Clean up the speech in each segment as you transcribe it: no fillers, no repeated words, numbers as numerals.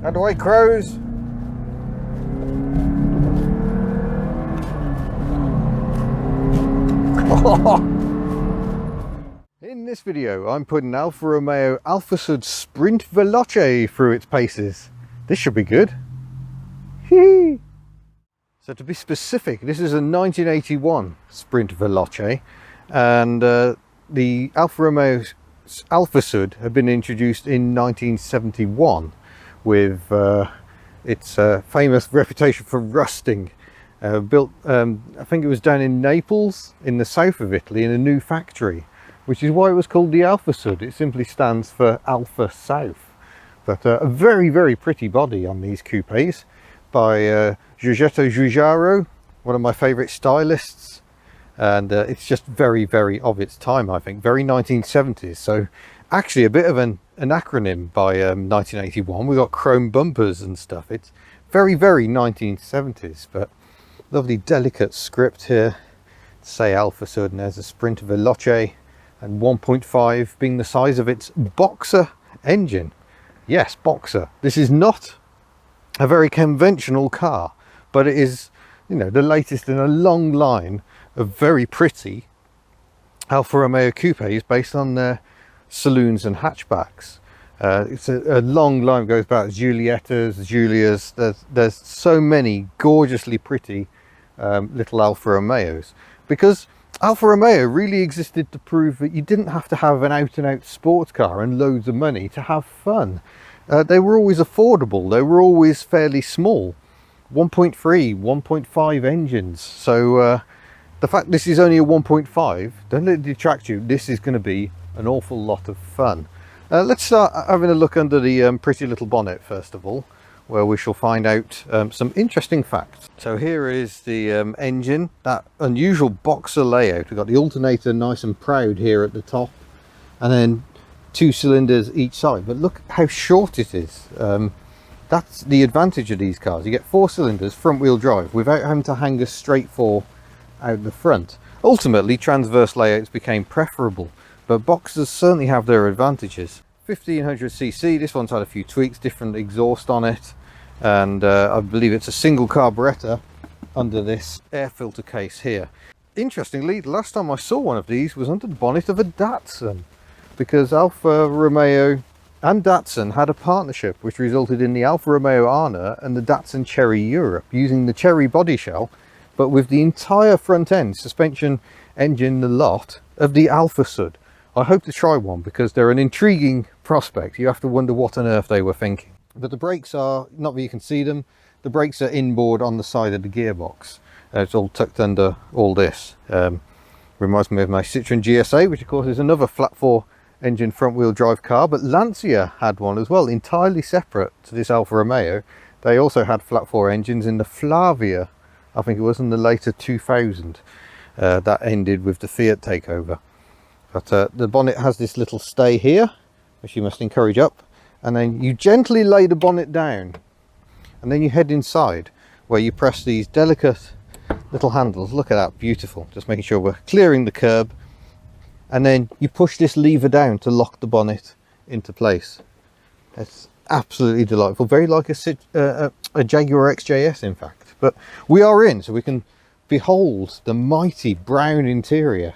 Out the way, crows. In this video, I'm putting Alfa Romeo Alfasud Sprint Veloce through its paces. This should be good. So to be specific, this is a 1981 Sprint Veloce, and the Alfa Romeo Alfasud had been introduced in 1971 with its famous reputation for rusting. Built, I think it was down in Naples in the south of Italy in a new factory, which is why it was called the Alfasud. It simply stands for Alfa South. But a very, very pretty body on these coupes by Giuseppe Giugiaro, one of my favourite stylists. And it's just very, very of its time, I think. Very 1970s. So actually a bit of an acronym by 1981. We got chrome bumpers and stuff. It's very, very 1970s. But lovely delicate script here to say Alfasud, and there's a Sprint Veloce, and 1.5 being the size of its Boxer engine. Yes, Boxer. This is not a very conventional car, but it is, you know, the latest in a long line of very pretty Alfa Romeo coupes based on their saloons and hatchbacks. It's a long line, goes back Giuliettas, Giulias. There's so many gorgeously pretty little Alfa Romeos, because Alfa Romeo really existed to prove that you didn't have to have an out-and-out sports car and loads of money to have fun. They were always affordable, they were always fairly small, 1.3, 1.5 engines. So the fact this is only a 1.5, don't let it detract you. This is going to be an awful lot of fun. Let's start having a look under the pretty little bonnet first of all, where we shall find out some interesting facts. So here is the engine, that unusual Boxer layout. We've got the alternator nice and proud here at the top, and then 2 cylinders each side. But look how short it is. That's the advantage of these cars. You get 4 cylinders, front wheel drive, without having to hang a straight 4 out the front. Ultimately, transverse layouts became preferable, but Boxers certainly have their advantages. 1500cc, this one's had a few tweaks, different exhaust on it, and I believe it's a single carburettor under this air filter case here. Interestingly, the last time I saw one of these was under the bonnet of a Datsun, because Alfa Romeo and Datsun had a partnership which resulted in the Alfa Romeo Arna and the Datsun Cherry Europe, using the Cherry body shell but with the entire front end, suspension, engine, the lot of the Alfasud. I hope to try one because they're an intriguing prospect. You have to wonder what on earth they were thinking. But the brakes are, not that you can see them, the brakes are inboard on the side of the gearbox. It's all tucked under all this. Reminds me of my Citroen GSA, which of course is another flat 4 engine front wheel drive car, but Lancia had one as well, entirely separate to this Alfa Romeo. They also had flat 4 engines in the Flavia, I think it was, in the later 2000. That ended with the Fiat takeover. But the bonnet has this little stay here, which you must encourage up, and then you gently lay the bonnet down, and then you head inside, where you press these delicate little handles. Look at that, beautiful. Just making sure we're clearing the curb, and then you push this lever down to lock the bonnet into place. It's absolutely delightful, very like a Jaguar XJS in fact. But we are in, so we can behold the mighty brown interior.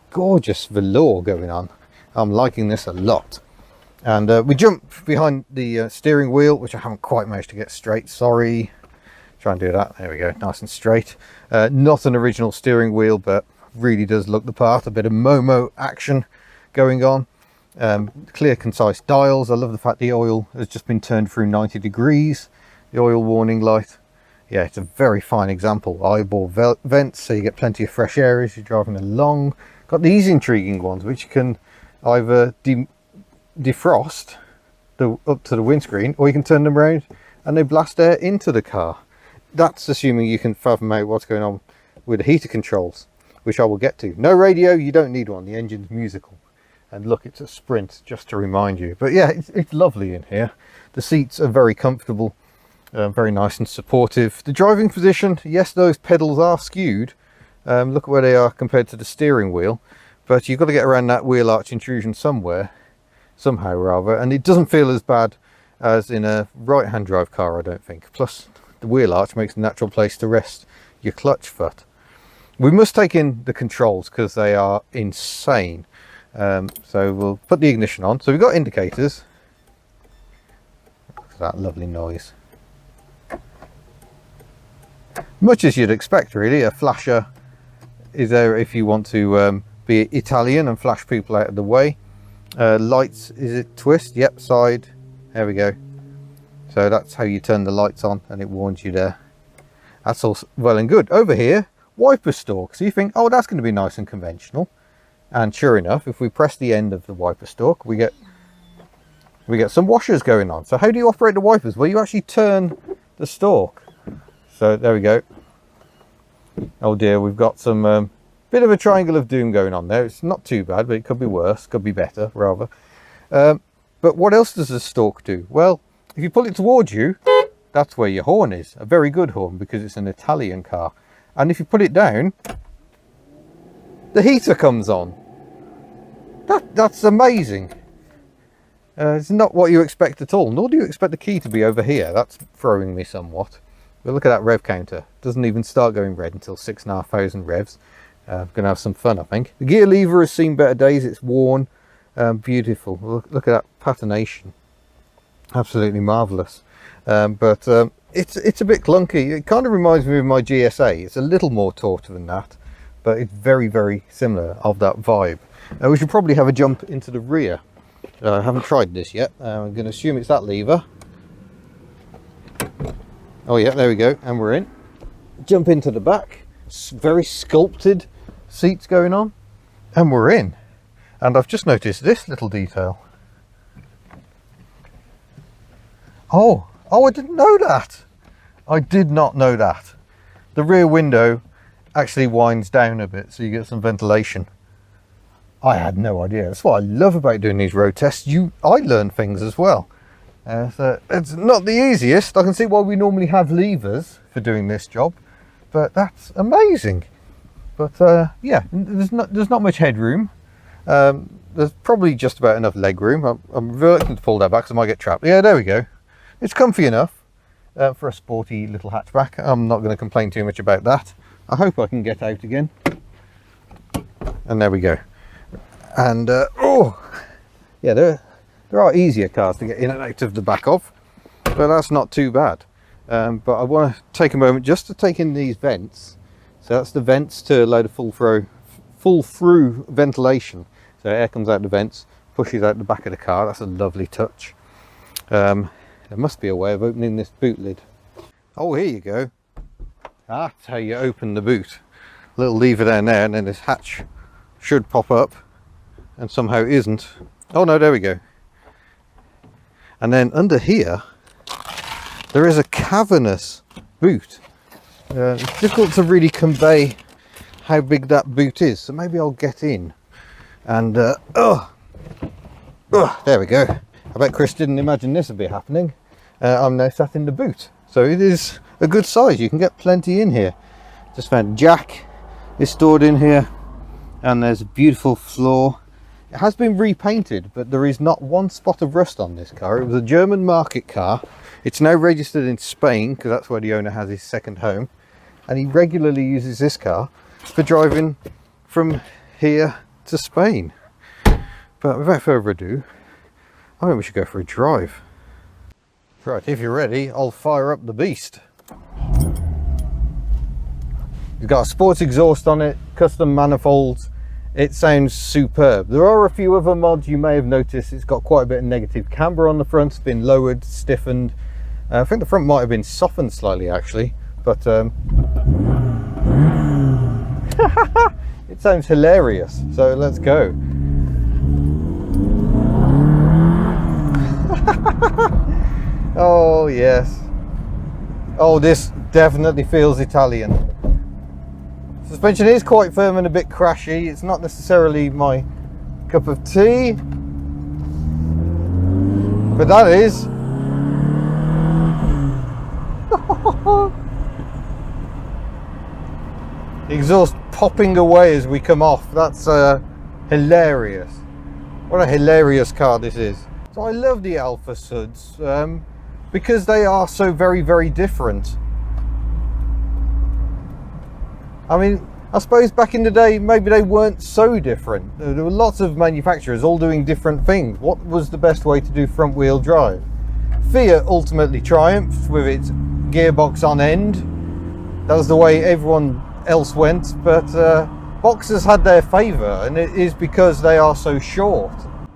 Gorgeous velour going on. I'm liking this a lot. And we jump behind the steering wheel, which I haven't quite managed to get straight, sorry. Try and do that, there we go, nice and straight. Not an original steering wheel, but really does look the part. A bit of Momo action going on. Clear, concise dials. I love the fact the oil has just been turned through 90 degrees. The oil warning light. Yeah, it's a very fine example. Eyeball vents, so you get plenty of fresh air as you're driving along. Got these intriguing ones, which you can either defrost up to the windscreen, or you can turn them around and they blast air into the car. That's assuming you can fathom out what's going on with the heater controls, which I will get to. No radio, you don't need one. The engine's musical. And look, it's a Sprint, just to remind you. But yeah, it's lovely in here. The seats are very comfortable. Very nice and supportive. The driving position, yes, those pedals are skewed. Look at where they are compared to the steering wheel, but you've got to get around that wheel arch intrusion somehow rather, and it doesn't feel as bad as in a right-hand drive car, I don't think. Plus the wheel arch makes a natural place to rest your clutch foot. We must take in the controls because they are insane. So we'll put the ignition on. So we've got indicators. Look at that lovely noise. Much as you'd expect, really. A flasher is there if you want to be Italian and flash people out of the way. Lights, is it twist? Yep, side. There we go. So that's how you turn the lights on, and it warns you there. That's all well and good. Over here, wiper stalk. So you think, oh, that's going to be nice and conventional. And sure enough, if we press the end of the wiper stalk, we get some washers going on. So how do you operate the wipers? Well, you actually turn the stalk. So there we go. Oh dear, we've got some bit of a triangle of doom going on there. It's not too bad, but it could be worse, could be better rather. But what else does the stalk do? Well, if you pull it towards you, that's where your horn is. A very good horn because it's an Italian car. And if you put it down, the heater comes on. That's amazing. It's not what you expect at all, nor do you expect the key to be over here. That's throwing me somewhat. But look at that rev counter. Doesn't even start going red until 6,500 revs. I'm going to have some fun, I think. The gear lever has seen better days. It's worn. Beautiful. Look at that patination. Absolutely marvellous. But it's a bit clunky. It kind of reminds me of my GSA. It's a little more taut than that, but it's very, very similar of that vibe. We should probably have a jump into the rear. I haven't tried this yet. I'm going to assume it's that lever. Oh yeah, there we go, and we're in. Jump into the back. Very sculpted seats going on, and we're in. And I've just noticed this little detail. Oh, I didn't know that. I did not know that. The rear window actually winds down a bit, so you get some ventilation. I had no idea. That's what I love about doing these road tests. I learn things as well. So it's not the easiest. I can see why we normally have levers for doing this job, but that's amazing. But yeah, there's not much headroom. There's probably just about enough leg room. I'm reluctant to pull that back because I might get trapped. Yeah, there we go. It's comfy enough for a sporty little hatchback. I'm not going to complain too much about that. I hope I can get out again. And there we go. And oh yeah, there are easier cars to get in and out of the back of, but that's not too bad. But I want to take a moment just to take in these vents. So that's the vents to allow the full through ventilation. So air comes out the vents, pushes out the back of the car. That's a lovely touch. There must be a way of opening this boot lid. Oh, here you go. That's how you open the boot. Little lever down there, and then this hatch should pop up, and somehow isn't. Oh no, there we go. And then under here, there is a cavernous boot. It's difficult to really convey how big that boot is, so maybe I'll get in. And there we go. I bet Chris didn't imagine this would be happening. I'm now sat in the boot, so it is a good size. You can get plenty in here. Just found jack is stored in here, and there's a beautiful floor. It has been repainted, but there is not one spot of rust on this car. It was a German market car. It's now registered in Spain because that's where the owner has his second home, and he regularly uses this car for driving from here to Spain. But without further ado, I think we should go for a drive. Right, if you're ready, I'll fire up the beast. You've got a sports exhaust on it, custom manifolds. It sounds superb. There are a few other mods you may have noticed. It's got quite a bit of negative camber on the front. It's been lowered, stiffened. I think the front might have been softened slightly actually, but it sounds hilarious. So let's go. Oh yes. Oh, this definitely feels Italian. Suspension is quite firm and a bit crashy. It's not necessarily my cup of tea, but that is. The exhaust popping away as we come off. That's hilarious. What a hilarious car this is. So I love the Alfasuds because they are so very, very different. I mean, I suppose back in the day, maybe they weren't so different. There were lots of manufacturers all doing different things. What was the best way to do front wheel drive? Fiat ultimately triumphed with its gearbox on end. That was the way everyone else went, but Boxers had their favour, and it is because they are so short.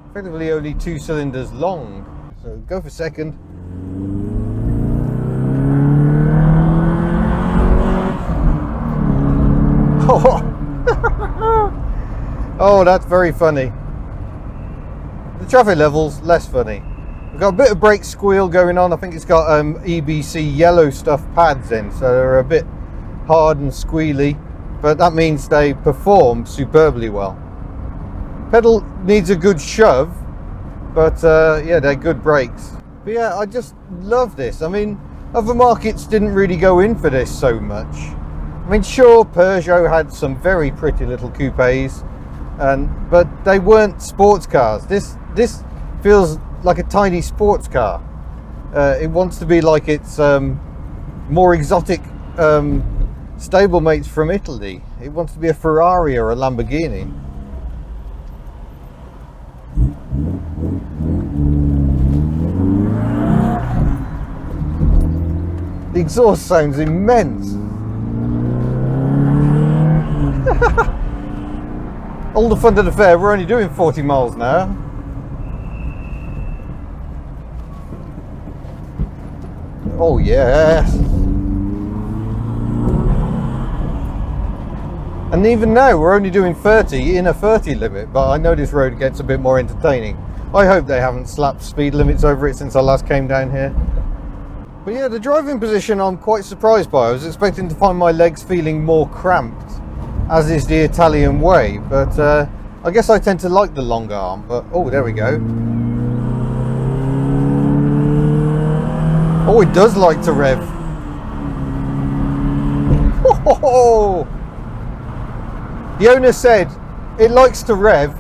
Effectively only 2 cylinders long. So go for second. Oh, that's very funny. The traffic level's less funny. We've got a bit of brake squeal going on. I think it's got EBC yellow stuff pads in, so they're a bit hard and squealy, but that means they perform superbly well. Pedal needs a good shove, but yeah, they're good brakes. But yeah, I just love this. I mean, other markets didn't really go in for this so much. I mean, sure, Peugeot had some very pretty little coupes, but they weren't sports cars. This feels like a tiny sports car. It wants to be like its more exotic stablemates from Italy. It wants to be a Ferrari or a Lamborghini. The exhaust sounds immense. All the fun to the fair, we're only doing 40 miles an hour. Oh yes. And even now we're only doing 30 in a 30 limit, but I know this road gets a bit more entertaining. I hope they haven't slapped speed limits over it since I last came down here. But yeah, the driving position I'm quite surprised by. I was expecting to find my legs feeling more cramped, as is the Italian way, but I guess I tend to like the long arm. But oh, there we go. Oh, it does like to rev. Oh, the owner said it likes to rev.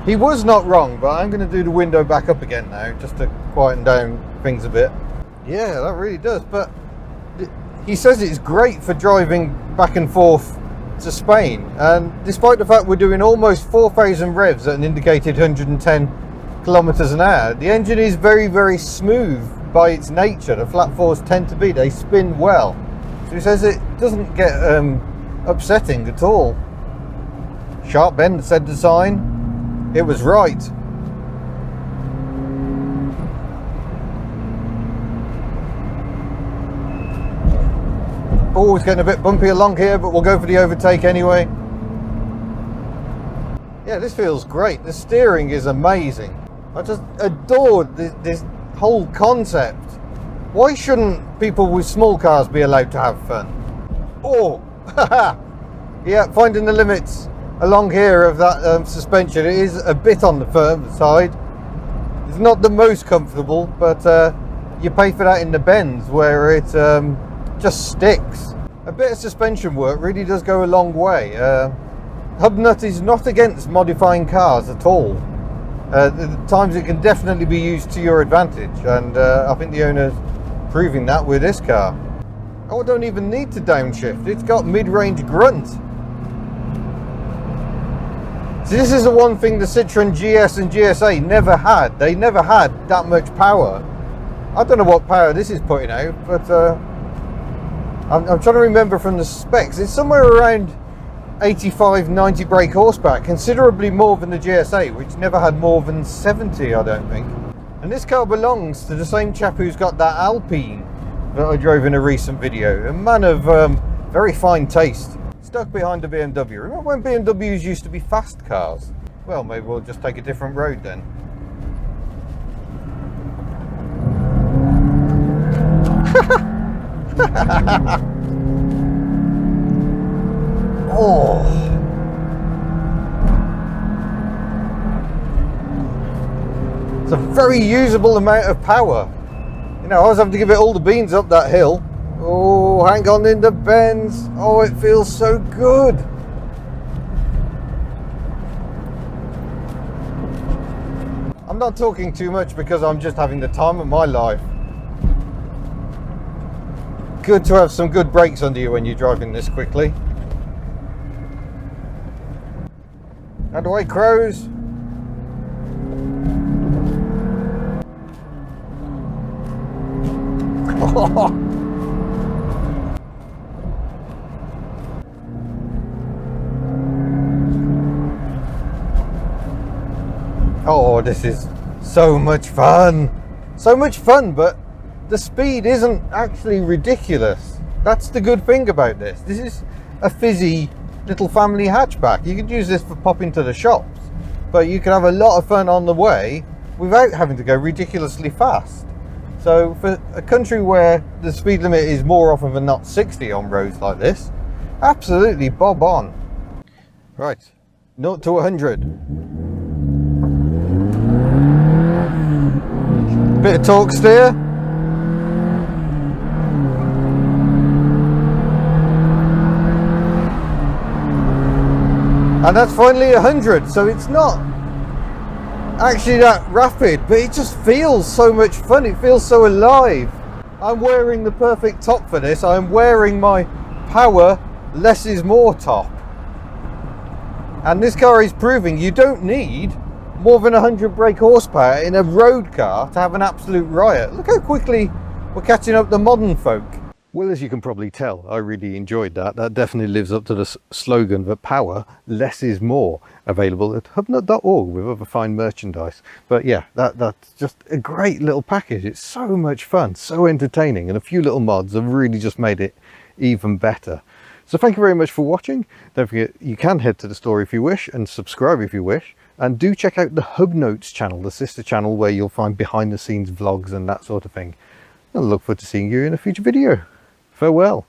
He was not wrong, but I'm going to do the window back up again now, just to quieten down things a bit. Yeah, that really does. But he says it's great for driving back and forth to Spain, and despite the fact we're doing almost 4,000 revs at an indicated 110 kilometers an hour, the engine is very, very smooth by its nature. The flat fours tend to be, they spin well. So he says it doesn't get upsetting at all. Sharp bend, said the sign. It was right. Oh, it's getting a bit bumpy along here, but we'll go for the overtake anyway. Yeah, this feels great. The steering is amazing. I just adored this whole concept. Why shouldn't people with small cars be allowed to have fun? Oh, yeah, finding the limits along here of that suspension. It is a bit on the firm side. It's not the most comfortable, but you pay for that in the bends where it just sticks. A bit of suspension work really does go a long way. Hubnut is not against modifying cars at all. At times it can definitely be used to your advantage, and I think the owner's proving that with this car. Oh, I don't even need to downshift. It's got mid-range grunt. So this is the one thing the Citroen GS and GSA never had. They never had that much power. I don't know what power this is putting out, but I'm trying to remember from the specs. It's somewhere around 85, 90 brake horsepower, considerably more than the GSA, which never had more than 70, I don't think. And this car belongs to the same chap who's got that Alpine that I drove in a recent video. A man of very fine taste. Stuck behind a BMW. Remember when BMWs used to be fast cars? Well, maybe we'll just take a different road then. Oh, it's a very usable amount of power. You know, I was having to give it all the beans up that hill. Oh, hang on in the bends. Oh, it feels so good. I'm I'm not talking too much because I'm just having the time of my life. Good to have some good brakes under you when you're driving this quickly. How do I cruise? Oh, this is so much fun. So much fun, but the speed isn't actually ridiculous. That's the good thing about this. This is a fizzy little family hatchback. You could use this for popping to the shops, but you can have a lot of fun on the way without having to go ridiculously fast. So for a country where the speed limit is more often than not 60 on roads like this, absolutely bob on. Right, 0 to 100. Bit of torque steer. And that's finally 100, so it's not actually that rapid, but it just feels so much fun. It feels so alive. I'm wearing the perfect top for this. I'm wearing my power less is more top. And this car is proving you don't need more than 100 brake horsepower in a road car to have an absolute riot. Look how quickly we're catching up the modern folk. Well, as you can probably tell, I really enjoyed that. That definitely lives up to the slogan that power, less is more, available at hubnut.org with other fine merchandise. But yeah, that's just a great little package. It's so much fun, so entertaining, and a few little mods have really just made it even better. So thank you very much for watching. Don't forget, you can head to the store if you wish and subscribe if you wish. And do check out the Hub Notes channel, the sister channel, where you'll find behind the scenes vlogs and that sort of thing. I look forward to seeing you in a future video. Farewell.